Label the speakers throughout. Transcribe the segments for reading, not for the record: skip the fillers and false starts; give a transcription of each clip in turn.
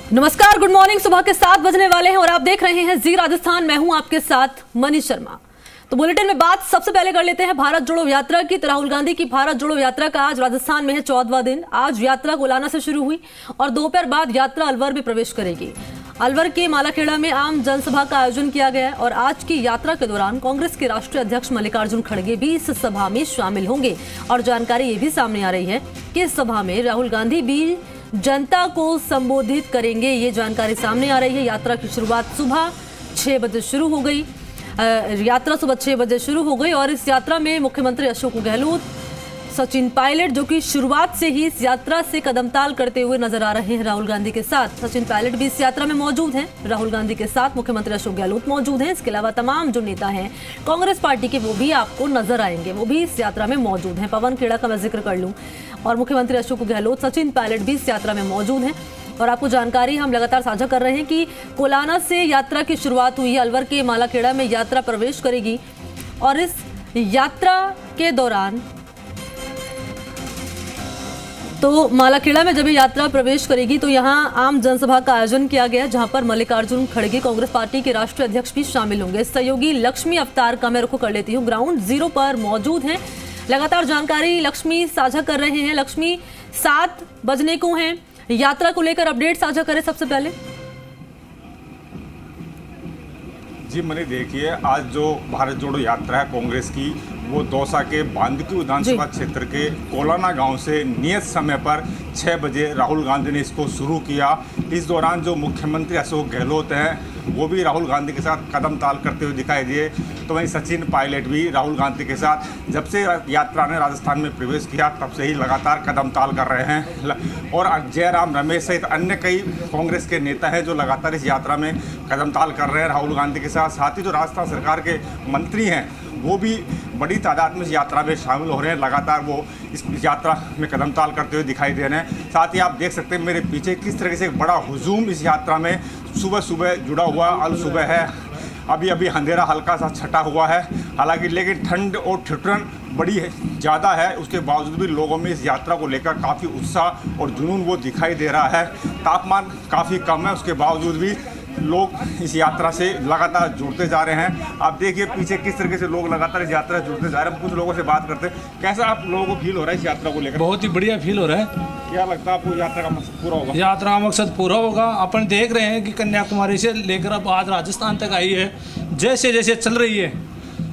Speaker 1: नमस्कार, good morning. सुबह के 7 बजने वाले हैं और आप देख रहे हैं जी राजस्थान। मैं हूं आपके साथ मनीष शर्मा। तो बुलेटिन में बात सबसे पहले कर लेते हैं भारत जोड़ो यात्रा की। तो राहुल गांधी की भारत जोड़ो यात्रा का आज राजस्थान में है 14वां दिन। आज यात्रा कोलाना से शुरू हुई और दोपहर बाद यात्रा अलवर में प्रवेश करेगी। अलवर के मालाखेड़ा में आम जनसभा का आयोजन किया गया है और आज की यात्रा के दौरान कांग्रेस के राष्ट्रीय अध्यक्ष मल्लिकार्जुन खड़गे भी इस सभा में शामिल होंगे। और जानकारी ये भी सामने आ रही है कि इस सभा में राहुल गांधी भी जनता को संबोधित करेंगे। ये जानकारी सामने आ रही है। यात्रा की शुरुआत सुबह 6 बजे शुरू हो गई। यात्रा सुबह 6 बजे शुरू हो गई और इस यात्रा में मुख्यमंत्री अशोक गहलोत, सचिन पायलट जो कि शुरुआत से ही इस यात्रा से कदमताल करते हुए नजर आ रहे हैं राहुल गांधी के साथ। सचिन पायलट भी इस यात्रा में मौजूद हैं। राहुल गांधी के साथ मुख्यमंत्री अशोक गहलोत मौजूद हैं। इसके अलावा तमाम जो नेता हैं कांग्रेस पार्टी के, वो भी आपको नजर आएंगे, वो भी इस यात्रा में मौजूद हैं। पवन खेड़ा का मैं जिक्र कर लूं और मुख्यमंत्री अशोक गहलोत, सचिन पायलट भी इस यात्रा में मौजूद हैं। और आपको जानकारी हम लगातार साझा कर रहे हैं कि कोलाना से यात्रा की शुरुआत हुई है। अलवर के मालाखेड़ा में यात्रा प्रवेश करेगी और इस यात्रा के दौरान तो मालाखेड़ा में जब यात्रा प्रवेश करेगी तो यहां आम जनसभा का आयोजन किया गया, जहां पर मल्लिकार्जुन खड़गे कांग्रेस पार्टी के राष्ट्रीय अध्यक्ष भी शामिल होंगे। सहयोगी लक्ष्मी अवतार का मैं रुख कर लेती हूं, ग्राउंड जीरो पर मौजूद हैं। लगातार जानकारी लक्ष्मी साझा कर रहे हैं। लक्ष्मी, 7 बजने को हैं, यात्रा को लेकर अपडेट साझा करें सबसे पहले।
Speaker 2: जी मनी, देखिए आज जो भारत जोड़ो यात्रा है कांग्रेस की, वो दौसा के बांदीकुई विधानसभा क्षेत्र के कोलाना गांव से नियत समय पर 6 बजे राहुल गांधी ने इसको शुरू किया। इस दौरान जो मुख्यमंत्री अशोक गहलोत हैं वो भी राहुल गांधी के साथ कदम ताल करते हुए दिखाई दिए। तो वहीं सचिन पायलट भी राहुल गांधी के साथ जब से यात्रा ने राजस्थान में प्रवेश किया तब से ही लगातार कदम ताल कर रहे हैं। और जयराम रमेश सहित अन्य कई कांग्रेस के नेता हैं जो लगातार इस यात्रा में कदम ताल कर रहे हैं राहुल गांधी के साथ। साथ ही जो राजस्थान सरकार के मंत्री हैं वो भी बड़ी तादाद में इस यात्रा में शामिल हो रहे हैं। लगातार वो इस यात्रा में कदम ताल करते हुए दिखाई दे रहे हैं। साथ ही आप देख सकते हैं मेरे पीछे किस तरह से एक बड़ा हुजूम इस यात्रा में सुबह सुबह जुड़ा हुआ। अल सुबह है, अभी अभी अंधेरा हल्का सा छटा हुआ है हालांकि, लेकिन ठंड और ठिठुरन बड़ी ज़्यादा है। उसके बावजूद भी लोगों में इस यात्रा को लेकर काफ़ी उत्साह और जुनून वो दिखाई दे रहा है। तापमान काफ़ी कम है, उसके बावजूद भी लोग इस यात्रा से लगातार जुड़ते जा रहे हैं। आप देखिए पीछे किस तरीके से लोग लगातार इस यात्रा से जुड़ते जा रहे हैं। कुछ लोगों से बात करते हैं, कैसा आप लोगों को फील हो रहा है इस यात्रा को लेकर?
Speaker 3: बहुत ही बढ़िया फील हो रहा है।
Speaker 2: क्या लगता है आपको यात्रा का मकसद पूरा होगा?
Speaker 3: यात्रा का मकसद पूरा होगा। अपन देख रहे हैं कि कन्याकुमारी से लेकर अब आज राजस्थान तक आई है। जैसे जैसे चल रही है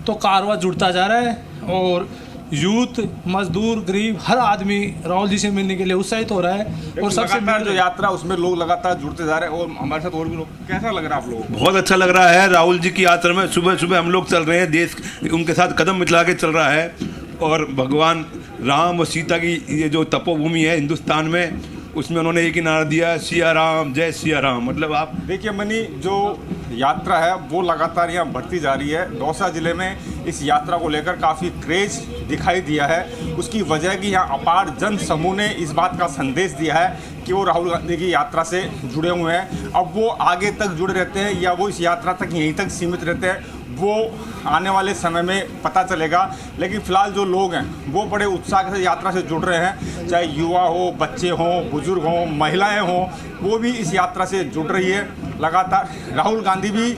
Speaker 3: तो कारवां जुड़ता जा रहा है और यूथ, मजदूर, गरीब हर आदमी राहुल जी से मिलने के लिए उत्साहित हो रहा है। और सबसे
Speaker 2: जो यात्रा उसमें लोग लगातार जुड़ते जा रहे हैं और हमारे साथ और भी लोग। कैसा लग रहा है आप लोगों को?
Speaker 4: बहुत अच्छा लग रहा है। राहुल जी की यात्रा में सुबह सुबह हम लोग चल रहे हैं, देश उनके साथ कदम मिला के चल रहा है। और भगवान राम और सीता की ये जो तपोभूमि है हिंदुस्तान में, उसमें उन्होंने एक ही नारा दिया, सिया राम जय सिया राम। मतलब आप
Speaker 2: देखिए मनी, जो यात्रा है वो लगातार यहाँ बढ़ती जा रही है। दौसा जिले में इस यात्रा को लेकर काफ़ी क्रेज दिखाई दिया है। उसकी वजह कि यहाँ अपार जन समूह ने इस बात का संदेश दिया है कि वो राहुल गांधी की यात्रा से जुड़े हुए हैं। अब वो आगे तक जुड़े रहते हैं या वो इस यात्रा तक यहीं तक सीमित रहते हैं, वो आने वाले समय में पता चलेगा। लेकिन फिलहाल जो लोग हैं वो बड़े उत्साह से यात्रा से जुड़ रहे हैं, चाहे युवा हो, बच्चे हों, बुजुर्ग हों, महिलाएं हों, वो भी इस यात्रा से जुड़ रही है। लगातार राहुल गांधी भी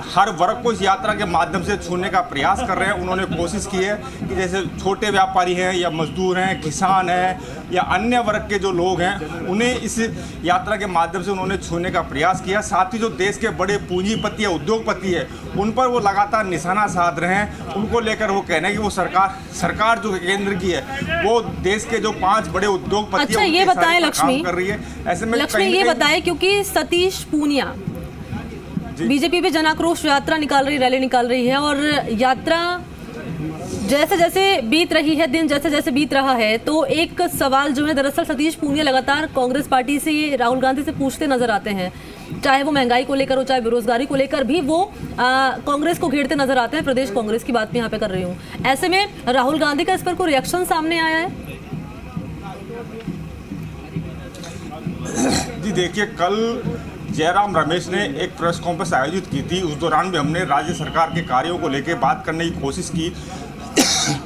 Speaker 2: हर वर्ग को इस यात्रा के माध्यम से छूने का प्रयास कर रहे हैं। उन्होंने कोशिश की है कि जैसे छोटे व्यापारी हैं या मजदूर हैं, किसान हैं या अन्य वर्ग के जो लोग हैं, उन्हें इस यात्रा के माध्यम से उन्होंने छूने का प्रयास किया। साथ ही जो देश के बड़े पूंजीपति या उद्योगपति है उन पर वो लगातार निशाना साध रहे हैं। उनको लेकर वो कहना है कि वो सरकार जो केंद्र की है वो देश के जो 5 बड़े उद्योगपति
Speaker 1: अच्छा, ये बताएं लक्ष्मी,
Speaker 2: कर रही है। ऐसे में
Speaker 1: लक्ष्मी ये बताएं, क्योंकि सतीश पूनिया बीजेपी पे जन आक्रोश यात्रा निकाल रही, रैली निकाल रही है और यात्रा जैसे जैसे बीत रही है, दिन जैसे जैसे बीत रहा है, तो एक सवाल जो है दरअसल सतीश पूनिया लगातार कांग्रेस पार्टी से ये राहुल गांधी से पूछते नजर आते हैं, चाहे वो महंगाई को लेकर हो, चाहे बेरोजगारी को लेकर भी वो कांग्रेस को घेरते नजर आते हैं। प्रदेश कांग्रेस की बात मैं यहाँ पे कर रही हूँ। ऐसे में राहुल गांधी का इस पर कोई रिएक्शन सामने आया है?
Speaker 2: जी देखिए, कल जयराम रमेश ने एक प्रेस कॉन्फ्रेंस आयोजित की थी। उस दौरान भी हमने राज्य सरकार के कार्यों को लेकर बात करने की कोशिश की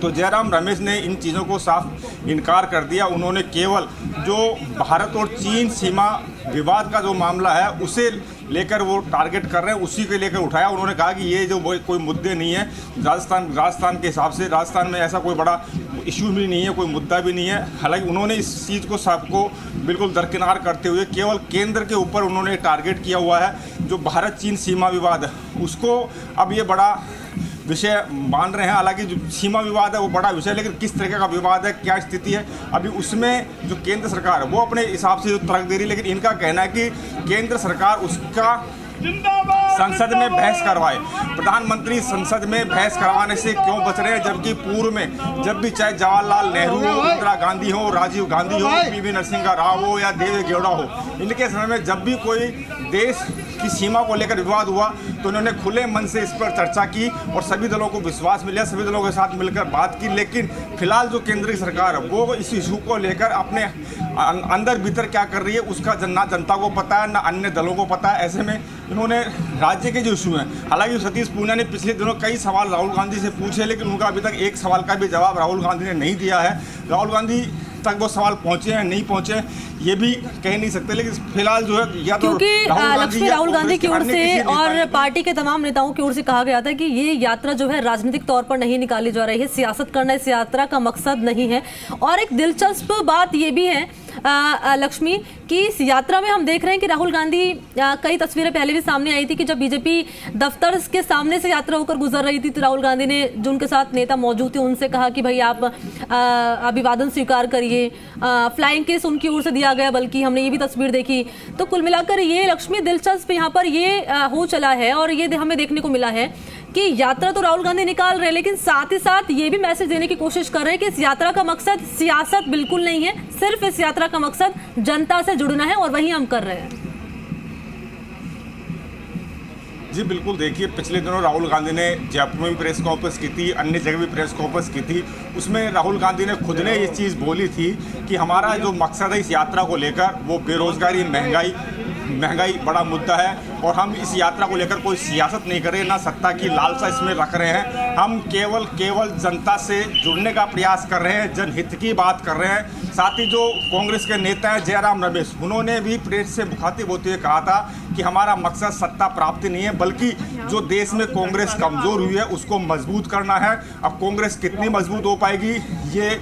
Speaker 2: तो जयराम रमेश ने इन चीज़ों को साफ इनकार कर दिया। उन्होंने केवल जो भारत और चीन सीमा विवाद का जो मामला है उसे लेकर वो टारगेट कर रहे हैं, उसी के लेकर उठाया। उन्होंने कहा कि ये जो कोई मुद्दे नहीं है, राजस्थान के हिसाब से राजस्थान में ऐसा कोई बड़ा इशू भी नहीं है, कोई मुद्दा भी नहीं है। हालांकि उन्होंने इस चीज़ को सबको बिल्कुल दरकिनार करते हुए केवल केंद्र के ऊपर उन्होंने टारगेट किया हुआ है। जो भारत चीन सीमा विवाद है उसको अब ये बड़ा विषय मान रहे हैं। हालांकि जो सीमा विवाद है वो बड़ा विषय है, लेकिन किस तरीके का विवाद है, क्या स्थिति है, अभी उसमें जो केंद्र सरकार है वो अपने हिसाब से जो तर्क दे रही है। लेकिन इनका कहना है कि केंद्र सरकार उसका संसद में बहस करवाए। प्रधानमंत्री संसद में बहस करवाने से क्यों बच रहे हैं, जबकि पूर्व में जब भी चाहे जवाहरलाल नेहरू हो, इंदिरा गांधी हो, राजीव गांधी हो, पीवी नरसिम्हा राव हो या देवे गौड़ा हो, इनके समय में जब भी कोई देश की सीमा को लेकर विवाद हुआ तो उन्होंने खुले मन से इस पर चर्चा की और सभी दलों को विश्वास मिला, सभी दलों के साथ मिलकर बात की। लेकिन फिलहाल जो केंद्रीय सरकार है वो इस इशू को लेकर अपने अंदर भीतर क्या कर रही है उसका ना जनता को पता है ना अन्य दलों को पता है। ऐसे में इन्होंने राज्य के जो इशू हैं, हालांकि सतीश पूनिया ने पिछले दिनों कई सवाल राहुल गांधी से पूछे, लेकिन उनका अभी तक एक सवाल का भी जवाब राहुल गांधी ने नहीं दिया है। राहुल गांधी तक वो सवाल पहुंचे हैं नहीं पहुंचे ये भी कह नहीं सकते, लेकिन फिलहाल जो है या तो
Speaker 1: क्योंकि लक्ष्मी राहुल गांधी की ओर से और पार्टी के तमाम नेताओं की ओर से कहा गया था कि ये यात्रा जो है राजनीतिक तौर पर नहीं निकाली जा रही है, सियासत करना इस यात्रा का मकसद नहीं है। और एक दिलचस्प बात ये भी है लक्ष्मी कि इस यात्रा में हम देख रहे हैं कि राहुल गांधी कई तस्वीरें पहले भी सामने आई थी कि जब बीजेपी दफ्तर के सामने से यात्रा होकर गुजर रही थी तो राहुल गांधी ने जो उनके साथ नेता मौजूद थे उनसे कहा कि भाई आप अभिवादन स्वीकार करिए, फ्लाइंग किस उनकी ओर से दिया गया, बल्कि हमने ये भी तस्वीर देखी। तो कुल मिलाकर ये लक्ष्मी दिलचस्प यहाँ पर ये हो चला है और ये हमें देखने को मिला है कि यात्रा तो राहुल गांधी निकाल रहे हैं, लेकिन साथ ही साथ ये भी मैसेज देने की कोशिश कर रहे हैं कि इस यात्रा का मकसद सियासत बिल्कुल नहीं है, सिर्फ इस यात्रा का मकसद जनता से जुड़ना है और वही हम कर रहे हैं।
Speaker 2: जी बिल्कुल, देखिए पिछले दिनों राहुल गांधी ने जयपुर में भी प्रेस कॉन्फ्रेंस की थी, अन्य जगह भी प्रेस कॉन्फ्रेंस की थी। उसमें राहुल गांधी ने खुद ने ये चीज़ बोली थी कि हमारा जो मकसद है इस यात्रा को लेकर वो बेरोजगारी, महंगाई बड़ा मुद्दा है और हम इस यात्रा को लेकर कोई सियासत नहीं कर रहे, ना सत्ता की लालसा इसमें रख रहे हैं। हम केवल जनता से जुड़ने का प्रयास कर रहे हैं, जनहित की बात कर रहे हैं। साथ ही जो कांग्रेस के नेता हैं जयराम रमेश, उन्होंने भी प्रेस से मुखातिब होते हुए कहा था कि हमारा मकसद सत्ता प्राप्ति नहीं है, बल्कि जो देश में कांग्रेस कमज़ोर हुई है उसको मजबूत करना है। अब कांग्रेस कितनी मजबूत हो पाएगी ये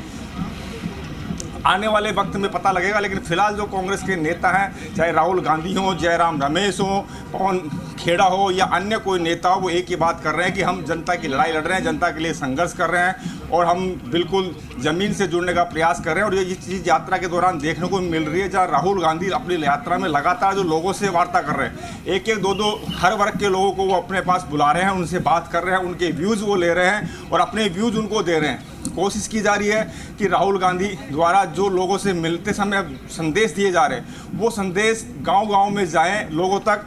Speaker 2: आने वाले वक्त में पता लगेगा, लेकिन फिलहाल जो कांग्रेस के नेता हैं, चाहे राहुल गांधी हो, जयराम रमेश हो, पवन खेड़ा हो या अन्य कोई नेता हो, वो एक ही बात कर रहे हैं कि हम जनता की लड़ाई लड़ रहे हैं, जनता के लिए संघर्ष कर रहे हैं और हम बिल्कुल ज़मीन से जुड़ने का प्रयास कर रहे हैं। और ये चीज़ यात्रा के दौरान देखने को मिल रही है, जहाँ राहुल गांधी अपनी यात्रा में लगातार जो लोगों से वार्ता कर रहे हैं, एक दो हर वर्ग के लोगों को वो अपने पास बुला रहे हैं, उनसे बात कर रहे हैं, उनके व्यूज़ वो ले रहे हैं और अपने व्यूज़ उनको दे रहे हैं। कोशिश की जा रही है कि राहुल गांधी द्वारा जो लोगों से मिलते समय संदेश दिए जा रहे हैं वो संदेश गांव-गांव में जाएं लोगों तक,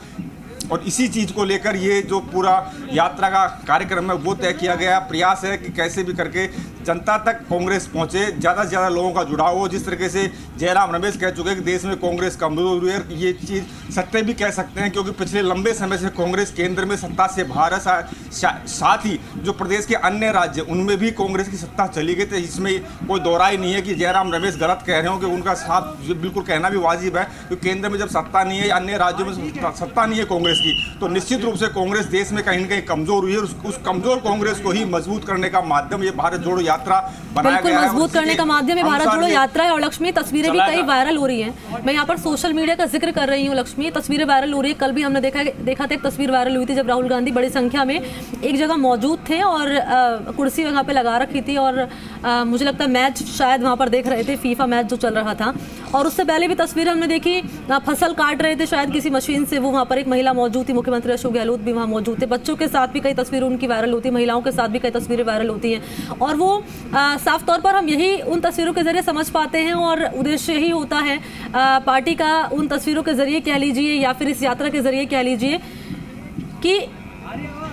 Speaker 2: और इसी चीज़ को लेकर ये जो पूरा यात्रा का कार्यक्रम है वो तय किया गया। प्रयास है कि कैसे भी करके जनता तक कांग्रेस पहुंचे, ज़्यादा से ज़्यादा लोगों का जुड़ाव हो। जिस तरीके से जयराम रमेश कह चुके हैं कि देश में कांग्रेस कमजोर हुई है, ये चीज़ सत्य भी कह सकते हैं, क्योंकि पिछले लंबे समय से कांग्रेस केंद्र में सत्ता से बाहर है। साथ ही जो प्रदेश के अन्य राज्य उनमें भी कांग्रेस की सत्ता चली गई, तो इसमें कोई दोहराई नहीं है कि जयराम रमेश गलत कह रहे हो, कि उनका साथ बिल्कुल कहना भी वाजिब है। क्योंकि केंद्र में जब सत्ता नहीं है, अन्य राज्यों में सत्ता नहीं है कांग्रेस की, तो निश्चित रूप से कांग्रेस देश में कहीं न कहीं कमजोर हुई है। उस कमजोर कांग्रेस को ही मजबूत करने का माध्यम ये भारत जोड़ो यात्रा बनाया गया है।
Speaker 1: मजबूत करने का माध्यम ये भारत जोड़ो यात्रा है। और लक्ष्मी, तस्वीरें भी कई वायरल हो रही हैं। मैं यहाँ पर सोशल मीडिया का जिक्र कर रही हूँ लक्ष्मी, तस्वीरें वायरल हो रही है। कल भी हमने देखा था एक तस्वीर वायरल हुई थी जब राहुल गांधी बड़ी संख्या में एक जगह मौजूद थे और कुर्सी वहाँ पे लगा रखी थी और मुझे लगता है मैच शायद वहाँ पर देख रहे थे, फीफा मैच जो चल रहा था। और उससे पहले भी तस्वीर हमने देखी, फसल काट रहे थे शायद किसी मशीन से, वो वहाँ पर एक महिला मौजूद थी, मुख्यमंत्री अशोक गहलोत भी वहाँ मौजूद थे। बच्चों के साथ भी कई तस्वीरें उनकी वायरल होती है, महिलाओं के साथ भी कई तस्वीरें वायरल होती हैं। और वो साफ तौर पर हम यही उन तस्वीरों के जरिए समझ पाते हैं और उद्देश्य यही होता है पार्टी का, उन तस्वीरों के जरिए कह लीजिए या फिर इस यात्रा के जरिए कह लीजिए कि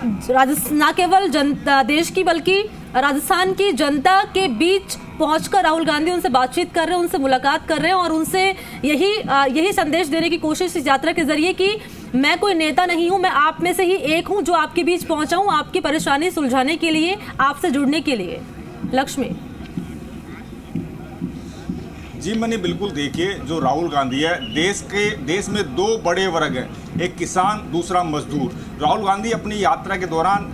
Speaker 1: न केवल जनता देश की बल्कि राजस्थान की जनता के बीच पहुंचकर राहुल गांधी उनसे बातचीत कर रहे हैं, उनसे मुलाकात कर रहे हैं और उनसे यही संदेश देने की कोशिश इस यात्रा के जरिए कि मैं कोई नेता नहीं हूं, मैं आप में से ही एक हूं जो आपके बीच पहुंचा हूं आपकी परेशानी सुलझाने के लिए, आपसे जुड़ने के लिए। लक्ष्मी
Speaker 2: जी मनी, बिल्कुल देखिए, जो राहुल गांधी है, देश में दो बड़े वर्ग हैं, एक किसान, दूसरा मजदूर। राहुल गांधी अपनी यात्रा के दौरान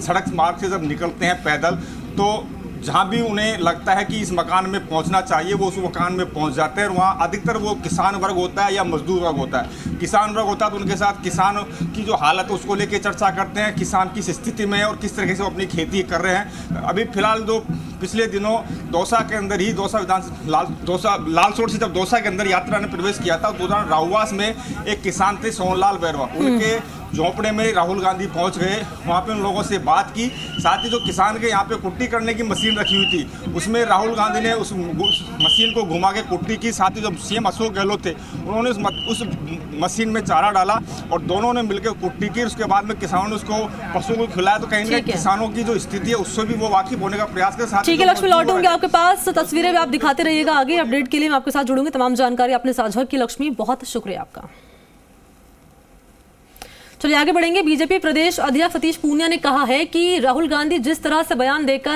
Speaker 2: सड़क मार्ग से जब निकलते हैं पैदल, तो जहाँ भी उन्हें लगता है कि इस मकान में पहुँचना चाहिए वो उस मकान में पहुँच जाते हैं। और वहाँ अधिकतर वो किसान वर्ग होता है या मजदूर वर्ग होता है। किसान वर्ग होता है तो उनके साथ किसान की जो हालत है उसको लेके चर्चा करते हैं, किसान किस स्थिति में है और किस तरीके से वो अपनी खेती कर रहे हैं। अभी फिलहाल जो पिछले दिनों दौसा के अंदर ही लालसोट से जब दौसा के अंदर यात्रा ने प्रवेश किया था, तो दौरान राहुवास में एक किसान थे सोनलाल बैरवा, उनके झोंपड़े में राहुल गांधी पहुंच गए, वहां पे उन लोगों से बात की। साथ ही जो किसान के यहाँ पे कुट्टी करने की मशीन रखी हुई थी, उसमें राहुल गांधी ने उस मशीन को घुमा के कुट्टी की। साथ ही जब सीएम अशोक गहलोत थे, उन्होंने उस मशीन में चारा डाला और दोनों ने मिलकर कुट्टी की। उसके बाद में किसानों ने उसको पशुओं को खिलाया। तो कहीं ना कहीं किसानों की जो स्थिति है उससे भी वो वाकिफ होने का प्रयास कर।
Speaker 1: ठीक है लक्ष्मी, लौटूंगी आपके पास, तस्वीरें भी आप दिखाते रहिएगा। आगे अपडेट के लिए मैं आपके साथ जुड़ूंगी। तमाम जानकारी आपने साझा की लक्ष्मी, बहुत शुक्रिया आपका। चलिए आगे बढ़ेंगे। बीजेपी प्रदेश अध्यक्ष सतीश पूनिया ने कहा है कि राहुल गांधी जिस तरह से बयान देकर